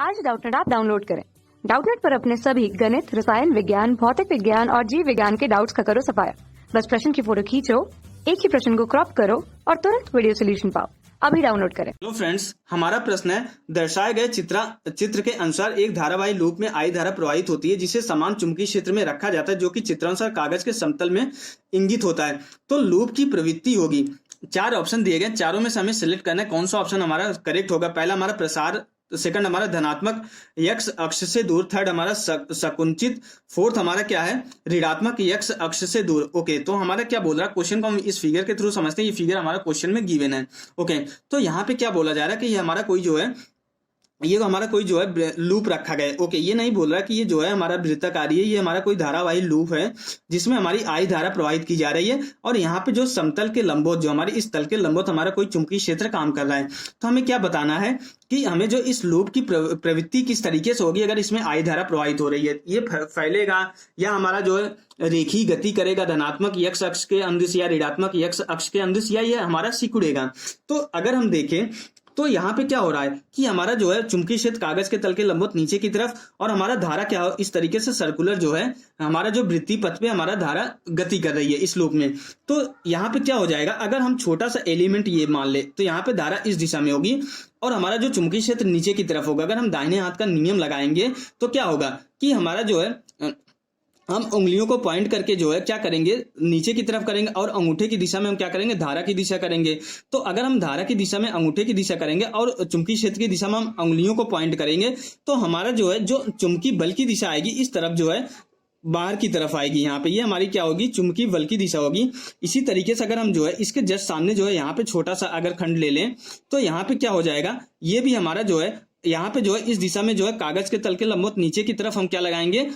आज Doubtnut app download करें। Doubtnut पर अपने सभी गणित, रसायन विज्ञान, भौतिक विज्ञान और जीव विज्ञान के डाउट्स का करो सफाया। बस प्रश्न की फोटो खींचो, एक ही प्रश्न को क्रॉप करो और तुरंत वीडियो सोल्यूशन पाओ। अभी डाउनलोड करें। हेलो फ्रेंड्स, हमारा प्रश्न है दर्शाए गए चित्र के अनुसार एक धारावाही लूप में आई धारा प्रवाहित होती है जिसे समान चुंबकीय क्षेत्र में रखा जाता है जो कि चित्रानुसार कागज के समतल में इंगित होता है। तो लूप की प्रवृत्ति होगी। चार ऑप्शन दिए गए, चारों में से हमें सिलेक्ट करना है कौन सा ऑप्शन हमारा करेक्ट होगा। पहला हमारा प्रसार, सेकंड हमारा धनात्मक x अक्ष से दूर, थर्ड हमारा संकुचित, फोर्थ हमारा क्या है ऋणात्मक x अक्ष से दूर। ओके, तो हमारा क्या बोल रहा है, क्वेश्चन को हम इस फिगर के थ्रू समझते हैं। ये फिगर हमारा क्वेश्चन में गिवन है। ओके, तो यहाँ पे क्या बोला जा रहा है कि ये हमारा कोई जो है लूप रखा गया है। ओके, ये नहीं बोल रहा कि ये जो है हमारा वृत्ताकारी है, ये हमारा कोई धारावाही लूप है जिसमें हमारी आई धारा प्रवाहित की जा रही है और यहाँ पे जो समतल के लंबवत, जो हमारी इस तल के लंबवत हमारा कोई चुंबकीय क्षेत्र काम कर रहा है। तो हमें क्या बताना है कि हमें जो इस लूप की प्रवृत्ति किस तरीके से होगी अगर इसमें आई धारा प्रवाहित हो रही है। ये फैलेगा या हमारा जो है रेखीय गति करेगा धनात्मक x अक्ष के अंदिश या ऋणात्मक x अक्ष के अंदिश, या ये हमारा सिकुड़ेगा। तो अगर हम देखें तो यहाँ पे क्या हो रहा है कि हमारा जो है चुंबकीय क्षेत्र कागज के तल के लंबवत नीचे की तरफ और हमारा धारा क्या हो इस तरीके से सर्कुलर जो है हमारा जो वृत्तीय पथ पे हमारा धारा गति कर रही है इस लूप में। तो यहाँ पे क्या हो जाएगा, अगर हम छोटा सा एलिमेंट ये मान ले तो यहाँ पे धारा इस दिशा में होगी और हमारा जो चुंबकीय क्षेत्र नीचे की तरफ होगा। अगर हम दाहिने हाथ का नियम लगाएंगे तो क्या होगा कि हमारा जो है हम उंगलियों को पॉइंट करके जो है क्या करेंगे नीचे की तरफ करेंगे और अंगूठे की दिशा में हम क्या करेंगे धारा की दिशा करेंगे। तो अगर हम धारा की दिशा में अंगूठे की दिशा करेंगे और चुंबकीय क्षेत्र की दिशा में हम उंगलियों को पॉइंट करेंगे तो हमारा जो है जो चुंबकीय बल की दिशा आएगी इस तरफ जो है बाहर की तरफ आएगी। यहाँ पे ये हमारी क्या होगी चुंबकीय बल की दिशा होगी। इसी तरीके से अगर हम जो है इसके जस्ट सामने जो है यहाँ पे छोटा सा अगर खंड ले लें तो यहाँ पे क्या हो जाएगा, ये भी हमारा जो है यहाँ पे जो है इस दिशा में जो है कागज के तल के लंबवत नीचे की तरफ हम क्या लगाएंगे,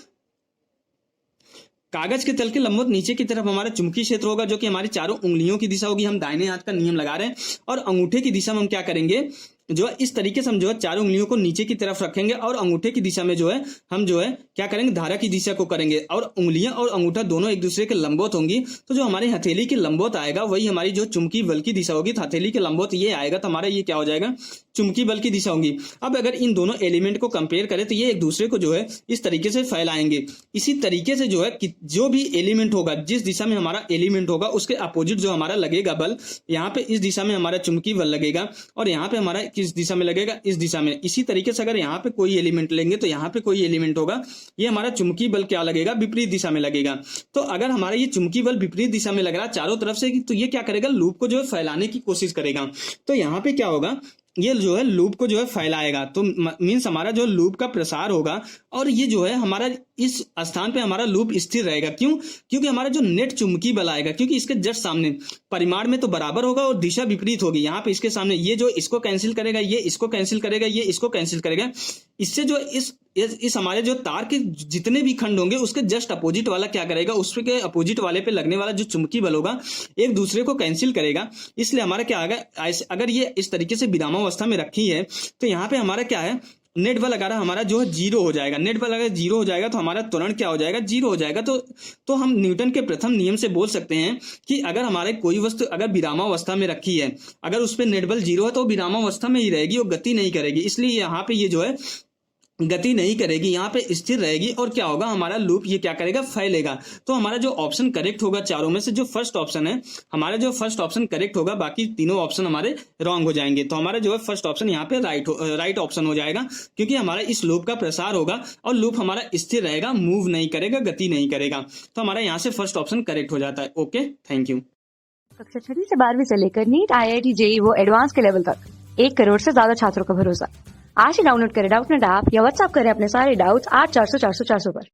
कागज के तल के लंबवत नीचे की तरफ हमारा चुंबकीय क्षेत्र होगा जो कि हमारी चारों उंगलियों की दिशा होगी। हम दाहिने हाथ का नियम लगा रहे हैं और अंगूठे की दिशा में हम क्या करेंगे जो है इस तरीके से हम जो है चारों उंगलियों को नीचे की तरफ रखेंगे और अंगूठे की दिशा में जो है हम जो है क्या करेंगे धारा की दिशा को करेंगे और उंगलियां और अंगूठा दोनों एक दूसरे के लंबवत होंगी। तो जो हमारी हथेली के लंबवत आएगा वही हमारी जो चुंबकीय बल की दिशा होगी। तो हथेली के लंबवत ये आएगा तो हमारा ये क्या हो जाएगा चुंबकीय बल की दिशा होगी। अब अगर इन दोनों एलिमेंट को कंपेयर करें तो ये एक दूसरे को जो है इस तरीके से फैलाएंगे। इसी तरीके से जो है जो भी एलिमेंट होगा जिस दिशा में हमारा एलिमेंट होगा उसके अपोजिट जो हमारा लगेगा बल, यहाँ पे इस दिशा में हमारा चुंबकीय बल लगेगा और यहाँ पे हमारा किस दिशा में लगेगा इस दिशा में। इसी तरीके से अगर यहाँ पे कोई एलिमेंट लेंगे तो यहाँ पे कोई एलिमेंट होगा, ये हमारा चुंबकीय बल क्या लगेगा विपरीत दिशा में लगेगा। तो अगर हमारा ये चुंबकीय बल विपरीत दिशा में लग रहा है चारों तरफ से तो ये क्या करेगा लूप को जो है फैलाने की कोशिश करेगा। तो यहाँ पे क्या होगा ये जो है लूप को जो है फैलाएगा। तो मीन्स हमारा जो लूप का प्रसार होगा और ये जो है हमारा इस स्थान पे हमारा लूप स्थिर रहेगा। क्यों? क्योंकि हमारा जो नेट चुंबकीय बल आएगा क्योंकि इसके जस्ट सामने परिमाण में तो बराबर होगा और दिशा विपरीत होगी। यहाँ पे इसके सामने ये जो इसको कैंसिल करेगा, ये इसको कैंसिल करेगा, ये इसको कैंसिल करेगा। इससे जो इस हमारे जो तार के जितने भी खंड होंगे उसके जस्ट अपोजिट वाला क्या करेगा, उसके अपोजिट वाले पे लगने वाला जो चुंबकीय बल होगा एक दूसरे को कैंसिल करेगा। इसलिए हमारा क्या आएगा, अगर ये इस तरीके से विरामावस्था में रखी है तो यहाँ पे हमारा क्या है नेट बल अगर हमारा जो है जीरो हो जाएगा। नेट बल अगर जीरो हो जाएगा तो हमारा त्वरण क्या हो जाएगा, जीरो हो जाएगा। तो हम न्यूटन के प्रथम नियम से बोल सकते हैं कि अगर हमारे कोई वस्तु अगर विरामावस्था में रखी है, अगर उस पर नेट बल जीरो है तो विरामावस्था में ही रहेगी, वो गति नहीं करेगी। इसलिए यहाँ पे ये जो है गति नहीं करेगी, यहाँ पे स्थिर रहेगी और क्या होगा हमारा लूप ये क्या करेगा फैलेगा। तो हमारा जो ऑप्शन करेक्ट होगा चारों में से जो फर्स्ट ऑप्शन है, हमारा जो फर्स्ट ऑप्शन करेक्ट होगा, बाकी तीनों ऑप्शन हमारे रॉन्ग हो जाएंगे। तो हमारा जो है फर्स्ट ऑप्शन यहाँ पे राइट ऑप्शन हो जाएगा क्योंकि हमारा इस लूप का प्रसार होगा और लूप हमारा स्थिर रहेगा, मूव नहीं करेगा, गति नहीं करेगा। तो हमारा यहाँ से फर्स्ट ऑप्शन करेक्ट हो जाता है। Okay, thank you. कक्षा 6 से 12वीं से लेकर नीट, IIT, JEE वो एडवांस के लेवल तक 1 करोड़ से ज्यादा छात्रों का भरोसा। आज ही डाउनलोड करें डाउटनेट ऐप या व्हाट्सएप करें अपने सारे डाउट्स 8400 400 400 पर।